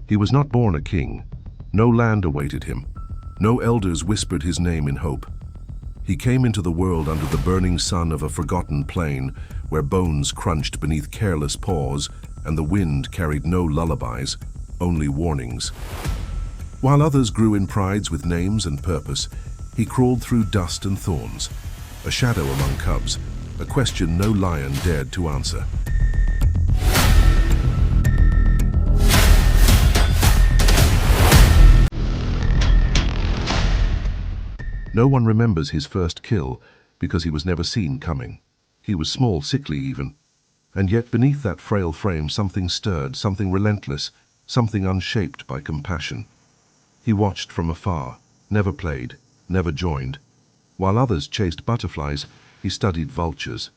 He was not born a king. No land awaited him. No elders whispered his name in hope. He came into the world under the burning sun of a forgotten plain, where bones crunched beneath careless paws and the wind carried no lullabies, only warnings. While others grew in prides with names and purpose, he crawled through dust and thorns, a shadow among cubs, a question no lion dared to answer. No one remembers his first kill because he was never seen coming. He was small, sickly even. And yet beneath that frail frame something stirred, something relentless, something unshaped by compassion. He watched from afar, never played, never joined. While others chased butterflies, he studied vultures.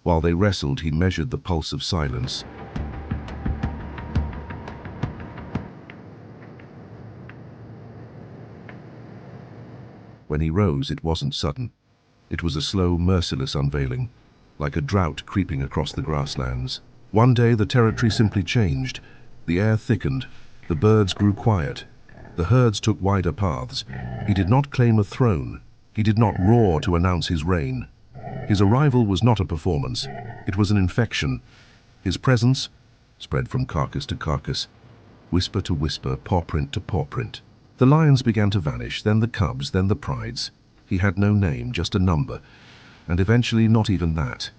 While they wrestled, he measured the pulse of silence. When he rose, it wasn't sudden. It was a slow, merciless unveiling, like a drought creeping across the grasslands. One day the territory simply changed. The air thickened, the birds grew quiet, the herds took wider paths. He did not claim a throne. He did not roar to announce his reign. His arrival was not a performance. It was an infection. His presence spread from carcass to carcass, whisper to whisper, paw print to paw print. The lions began to vanish, then the cubs, then the prides. He had no name, just a number, and eventually not even that.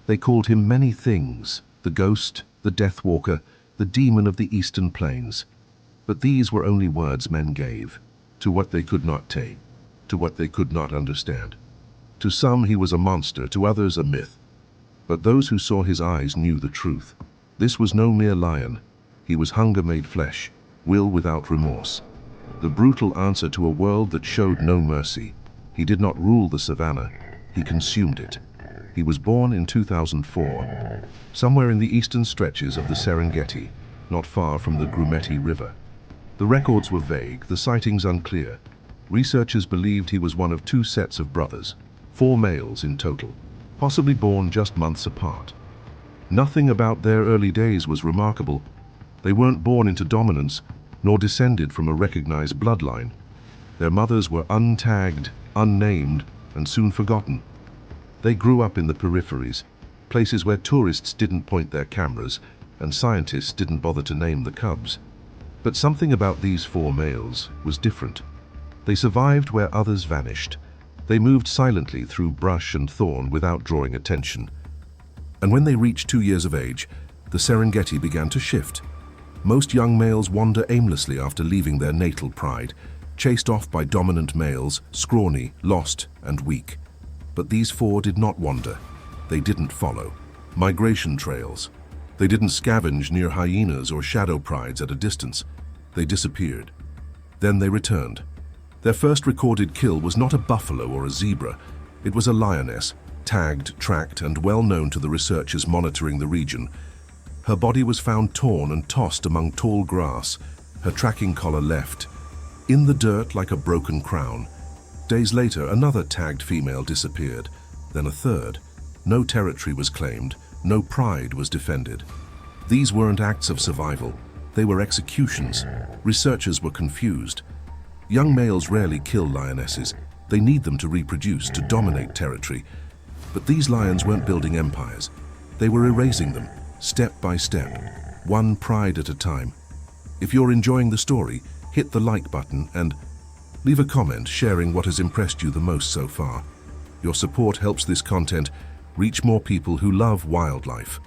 They called him many things: the ghost, the death walker, the demon of the eastern plains. But these were only words men gave, to what they could not take, to what they could not understand. To some he was a monster, to others a myth. But those who saw his eyes knew the truth. This was no mere lion. He was hunger made flesh, will without remorse. The brutal answer to a world that showed no mercy. He did not rule the savannah, he consumed it. He was born in 2004, somewhere in the eastern stretches of the Serengeti, not far from the Grumeti River. The records were vague, the sightings unclear. Researchers believed he was one of two sets of brothers, 4 males in total, possibly born just months apart. Nothing about their early days was remarkable. They weren't born into dominance, nor descended from a recognized bloodline. Their mothers were untagged, unnamed, and soon forgotten. They grew up in the peripheries, places where tourists didn't point their cameras and scientists didn't bother to name the cubs. But something about these 4 males was different. They survived where others vanished. They moved silently through brush and thorn without drawing attention. And when they reached 2 years of age, the Serengeti began to shift. Most young males wander aimlessly after leaving their natal pride, chased off by dominant males, scrawny, lost, and weak. But these 4 did not wander. They didn't follow migration trails. They didn't scavenge near hyenas or shadow prides at a distance. They disappeared. Then they returned. Their first recorded kill was not a buffalo or a zebra. It was a lioness, tagged, tracked, and well known to the researchers monitoring the region. Her body was found torn and tossed among tall grass, her tracking collar left, in the dirt like a broken crown. Days later, another tagged female disappeared, then a third. No territory was claimed, no pride was defended. These weren't acts of survival, they were executions. Researchers were confused. Young males rarely kill lionesses. They need them to reproduce, to dominate territory. But these lions weren't building empires. They were erasing them, step by step, one pride at a time. If you're enjoying the story, hit the like button and leave a comment sharing what has impressed you the most so far. Your support helps this content reach more people who love wildlife.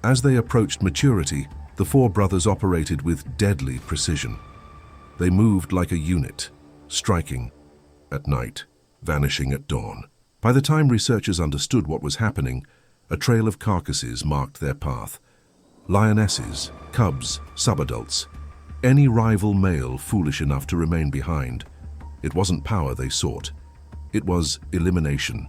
As they approached maturity, the 4 brothers operated with deadly precision. They moved like a unit, striking at night, vanishing at dawn. By the time researchers understood what was happening, a trail of carcasses marked their path. Lionesses, cubs, subadults, any rival male foolish enough to remain behind. It wasn't power they sought. It was elimination.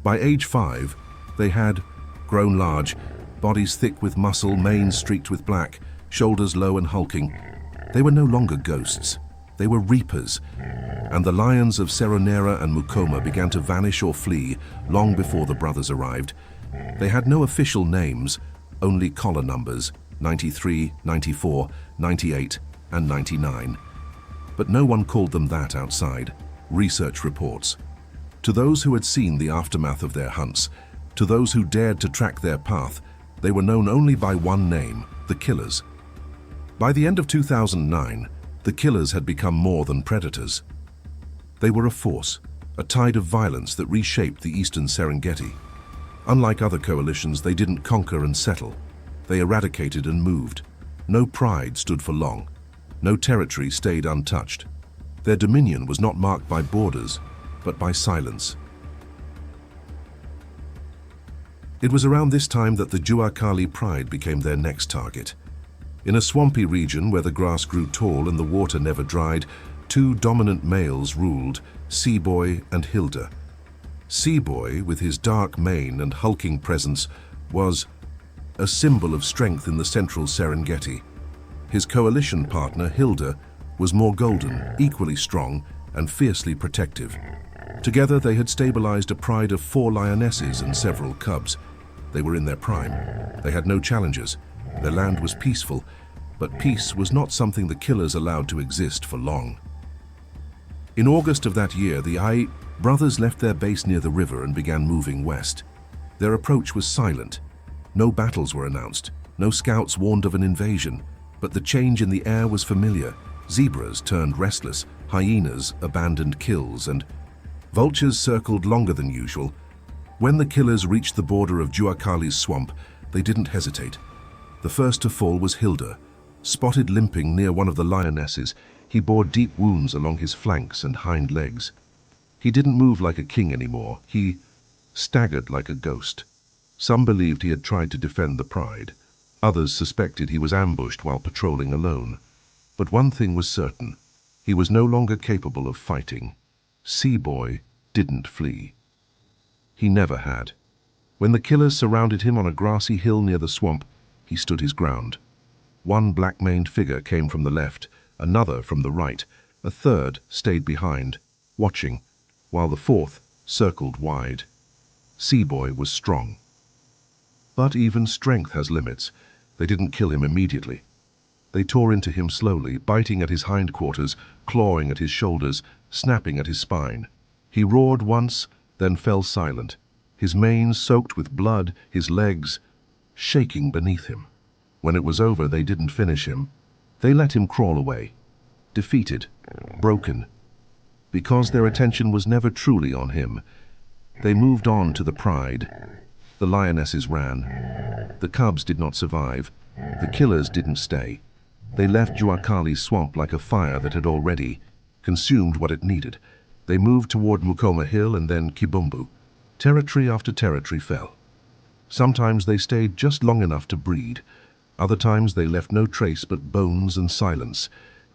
By age 5, they had grown large, bodies thick with muscle, manes streaked with black, shoulders low and hulking. They were no longer ghosts. They were reapers. And the lions of Seronera and Mukoma began to vanish or flee long before the brothers arrived. They had no official names, only collar numbers, 93, 94, 98, and 99. But no one called them that outside research reports. To those who had seen the aftermath of their hunts, to those who dared to track their path, they were known only by one name: the killers. By the end of 2009, the killers had become more than predators. They were a force, a tide of violence that reshaped the eastern Serengeti. Unlike other coalitions, they didn't conquer and settle. They eradicated and moved. No pride stood for long. No territory stayed untouched. Their dominion was not marked by borders, but by silence. It was around this time that the Juakali pride became their next target. In a swampy region where the grass grew tall and the water never dried, two dominant males ruled, Seaboy and Hilda. Seaboy, with his dark mane and hulking presence, was a symbol of strength in the central Serengeti. His coalition partner, Hilda, was more golden, equally strong, and fiercely protective. Together they had stabilized a pride of 4 lionesses and several cubs. They were in their prime. They had no challengers. Their land was peaceful, but peace was not something the killers allowed to exist for long. In August of that year, the brothers left their base near the river and began moving west. Their approach was silent. No battles were announced. No scouts warned of an invasion. But the change in the air was familiar. Zebras turned restless, hyenas abandoned kills, and vultures circled longer than usual. When the killers reached the border of Juakali's swamp, they didn't hesitate. The first to fall was Hilda. Spotted limping near one of the lionesses, he bore deep wounds along his flanks and hind legs. He didn't move like a king anymore. He staggered like a ghost. Some believed he had tried to defend the pride. Others suspected he was ambushed while patrolling alone. But one thing was certain: he was no longer capable of fighting. Seaboy didn't flee. He never had. When the killers surrounded him on a grassy hill near the swamp, he stood his ground. One black-maned figure came from the left, another from the right. A third stayed behind, watching, while the fourth circled wide. Seaboy was strong. But even strength has limits. They didn't kill him immediately. They tore into him slowly, biting at his hindquarters, clawing at his shoulders, snapping at his spine. He roared once, then fell silent, his mane soaked with blood, his legs shaking beneath him. When it was over, they didn't finish him. They let him crawl away, defeated, broken. Because their attention was never truly on him, they moved on to the pride. The lionesses ran. The cubs did not survive. The killers didn't stay. They left Juakali's swamp like a fire that had already consumed what it needed. They moved toward Mukoma Hill and then Kibumbu. Territory after territory fell. Sometimes they stayed just long enough to breed. Other times they left no trace but bones and silence.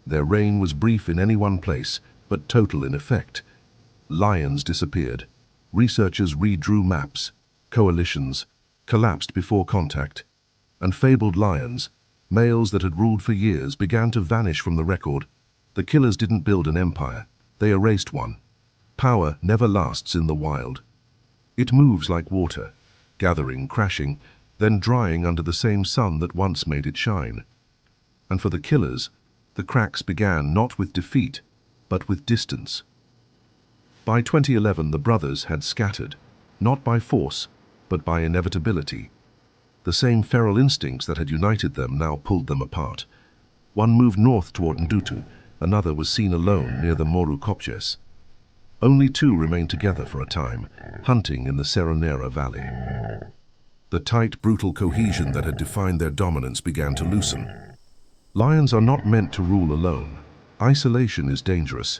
Their reign was brief in any one place, but total in effect. Lions disappeared. Researchers redrew maps. Coalitions collapsed before contact. And fabled lions, males that had ruled for years, began to vanish from the record. The killers didn't build an empire. They erased one. Power never lasts in the wild. It moves like water, gathering, crashing, then drying under the same sun that once made it shine. And for the killers, the cracks began not with defeat, but with distance. By 2011, the brothers had scattered, not by force, but by inevitability. The same feral instincts that had united them now pulled them apart. One moved north toward Ndutu, another was seen alone near the Moru Kopjes. Only two remained together for a time, hunting in the Seronera Valley. The tight, brutal cohesion that had defined their dominance began to loosen. Lions are not meant to rule alone. Isolation is dangerous,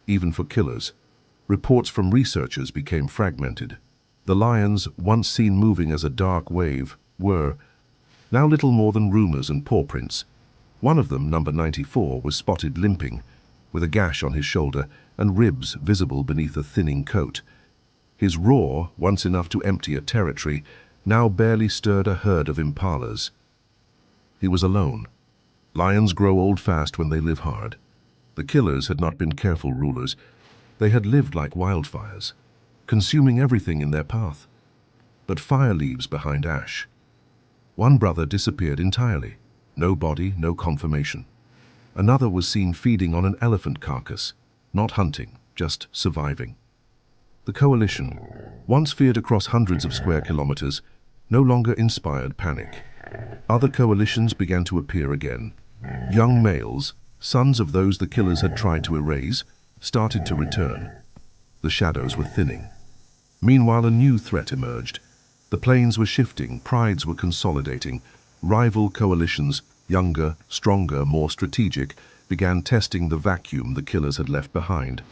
even for killers. Reports from researchers became fragmented. The lions, once seen moving as a dark wave, were now little more than rumors and paw prints. One of them, number 94, was spotted limping, with a gash on his shoulder and ribs visible beneath a thinning coat. His roar, once enough to empty a territory, now barely stirred a herd of impalas. He was alone. Lions grow old fast when they live hard. The killers had not been careful rulers. They had lived like wildfires, consuming everything in their path. But fire leaves behind ash. One brother disappeared entirely. No body, no confirmation. Another was seen feeding on an elephant carcass, not hunting, just surviving. The coalition, once feared across hundreds of square kilometers, no longer inspired panic. Other coalitions began to appear again. Young males, sons of those the killers had tried to erase, started to return. The shadows were thinning. Meanwhile, a new threat emerged. The plains were shifting, prides were consolidating. Rival coalitions, younger, stronger, more strategic, began testing the vacuum the killers had left behind.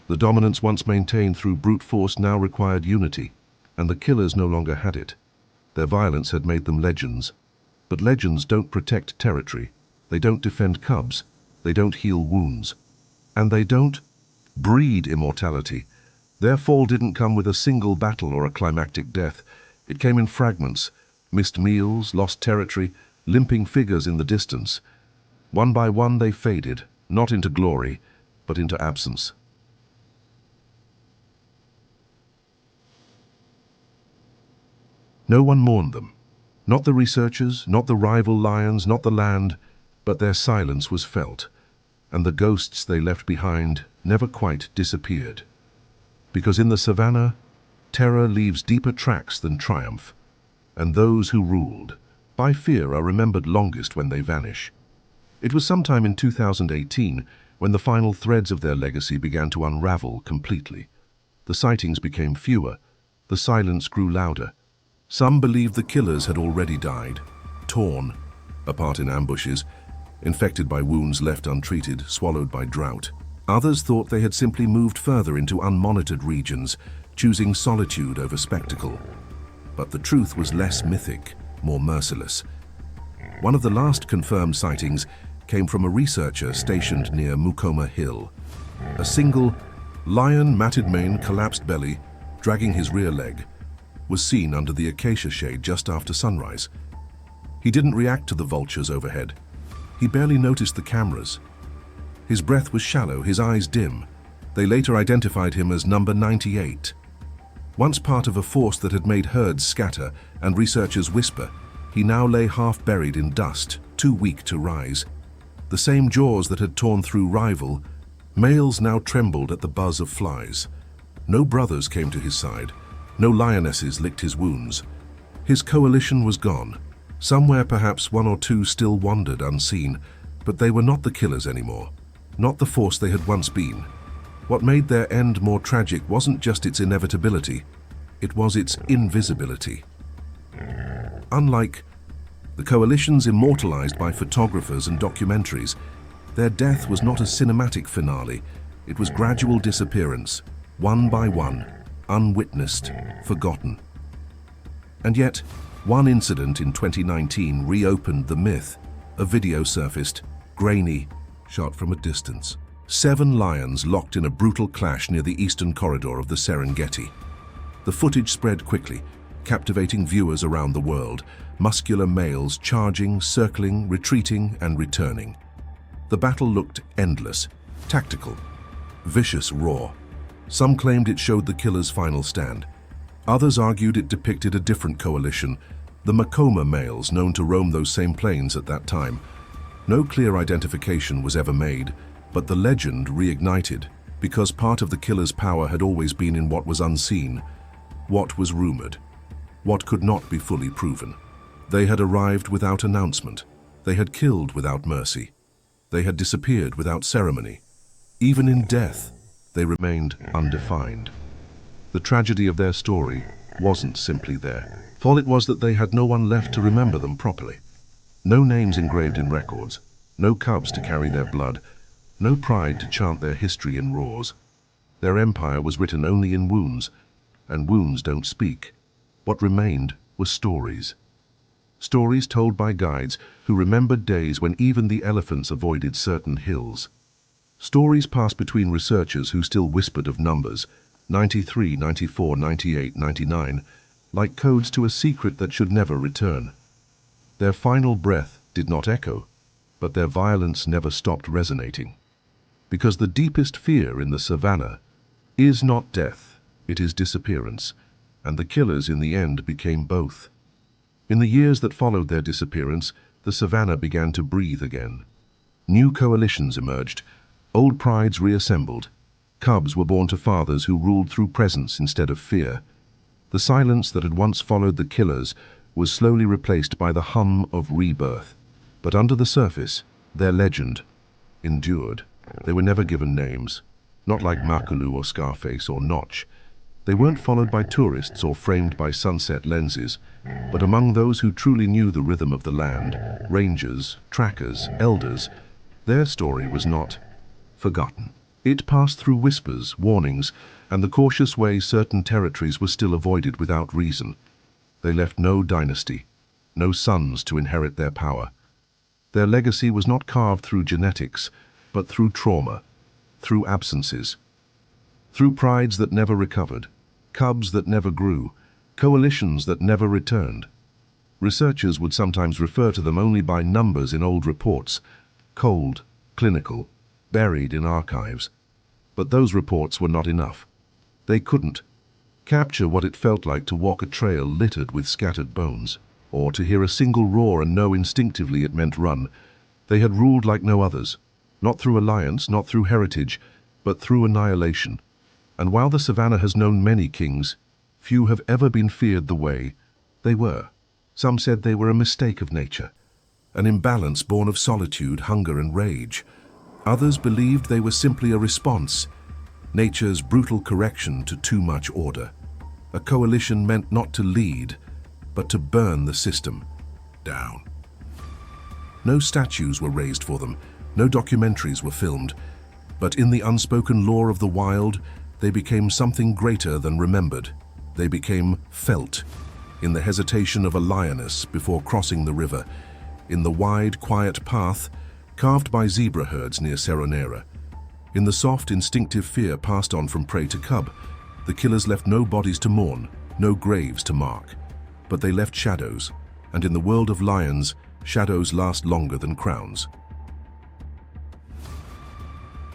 The dominance once maintained through brute force now required unity, and the killers no longer had it. Their violence had made them legends. But legends don't protect territory. They don't defend cubs. They don't heal wounds. And they don't breed immortality. Their fall didn't come with a single battle or a climactic death. It came in fragments, missed meals, lost territory, limping figures in the distance. One by one they faded, not into glory, but into absence. No one mourned them. Not the researchers, not the rival lions, not the land, but their silence was felt, and the ghosts they left behind never quite disappeared. Because in the savannah, terror leaves deeper tracks than triumph, and those who ruled by fear are remembered longest when they vanish. It was sometime in 2018 when the final threads of their legacy began to unravel completely. The sightings became fewer, the silence grew louder. Some believed the killers had already died, torn apart in ambushes, infected by wounds left untreated, swallowed by drought. Others thought they had simply moved further into unmonitored regions, choosing solitude over spectacle. But the truth was less mythic, more merciless. One of the last confirmed sightings came from a researcher stationed near Mukoma Hill. A single lion, matted mane, collapsed belly, dragging his rear leg, was seen under the acacia shade just after sunrise. He didn't react to the vultures overhead. He barely noticed the cameras. His breath was shallow, his eyes dim. They later identified him as number 98. Once part of a force that had made herds scatter and researchers whisper, he now lay half buried in dust, too weak to rise. The same jaws that had torn through rival, males now trembled at the buzz of flies. No brothers came to his side. No lionesses licked his wounds. His coalition was gone. Somewhere perhaps one or two still wandered unseen, but they were not the killers anymore, not the force they had once been. What made their end more tragic wasn't just its inevitability, it was its invisibility. Unlike the coalitions immortalized by photographers and documentaries, their death was not a cinematic finale, it was gradual disappearance, one by one, unwitnessed, forgotten. And yet, one incident in 2019 reopened the myth. A video surfaced, grainy, shot from a distance. 7 lions locked in a brutal clash near the eastern corridor of the Serengeti. The footage spread quickly, captivating viewers around the world, muscular males charging, circling, retreating, and returning. The battle looked endless, tactical, vicious, raw. Some claimed it showed the killer's final stand. Others argued it depicted a different coalition, the Mukoma males known to roam those same plains at that time. No clear identification was ever made, but the legend reignited because part of the killer's power had always been in what was unseen, what was rumored, what could not be fully proven. They had arrived without announcement. They had killed without mercy. They had disappeared without ceremony. Even in death, they remained undefined. The tragedy of their story wasn't simply their fault, it was that they had no one left to remember them properly. No names engraved in records, no cubs to carry their blood, no pride to chant their history in roars. Their empire was written only in wounds, and wounds don't speak. What remained were stories. Stories told by guides who remembered days when even the elephants avoided certain hills. Stories passed between researchers who still whispered of numbers, 93, 94, 98, 99, like codes to a secret that should never return. Their final breath did not echo, but their violence never stopped resonating. Because the deepest fear in the savannah is not death, it is disappearance, and the killers in the end became both. In the years that followed their disappearance, the savannah began to breathe again. New coalitions emerged, old prides reassembled. Cubs were born to fathers who ruled through presence instead of fear. The silence that had once followed the killers was slowly replaced by the hum of rebirth. But under the surface, their legend endured. They were never given names, not like Makalu or Scarface or Notch. They weren't followed by tourists or framed by sunset lenses, but among those who truly knew the rhythm of the land, rangers, trackers, elders, their story was not forgotten. It passed through whispers, warnings, and the cautious way certain territories were still avoided without reason. They left no dynasty, no sons to inherit their power. Their legacy was not carved through genetics, but through trauma, through absences, through prides that never recovered, cubs that never grew, coalitions that never returned. Researchers would sometimes refer to them only by numbers in old reports, cold, clinical, buried in archives. But those reports were not enough. They couldn't capture what it felt like to walk a trail littered with scattered bones, or to hear a single roar and know instinctively it meant run. They had ruled like no others, not through alliance, not through heritage, but through annihilation. And while the savannah has known many kings, few have ever been feared the way they were. Some said they were a mistake of nature, an imbalance born of solitude, hunger, and rage. Others believed they were simply a response, nature's brutal correction to too much order. A coalition meant not to lead, but to burn the system down. No statues were raised for them, no documentaries were filmed, but in the unspoken lore of the wild, they became something greater than remembered. They became felt, in the hesitation of a lioness before crossing the river, in the wide, quiet path carved by zebra herds near Serengeti, in the soft, instinctive fear passed on from prey to cub. The killers left no bodies to mourn, no graves to mark, but they left shadows, and in the world of lions, shadows last longer than crowns.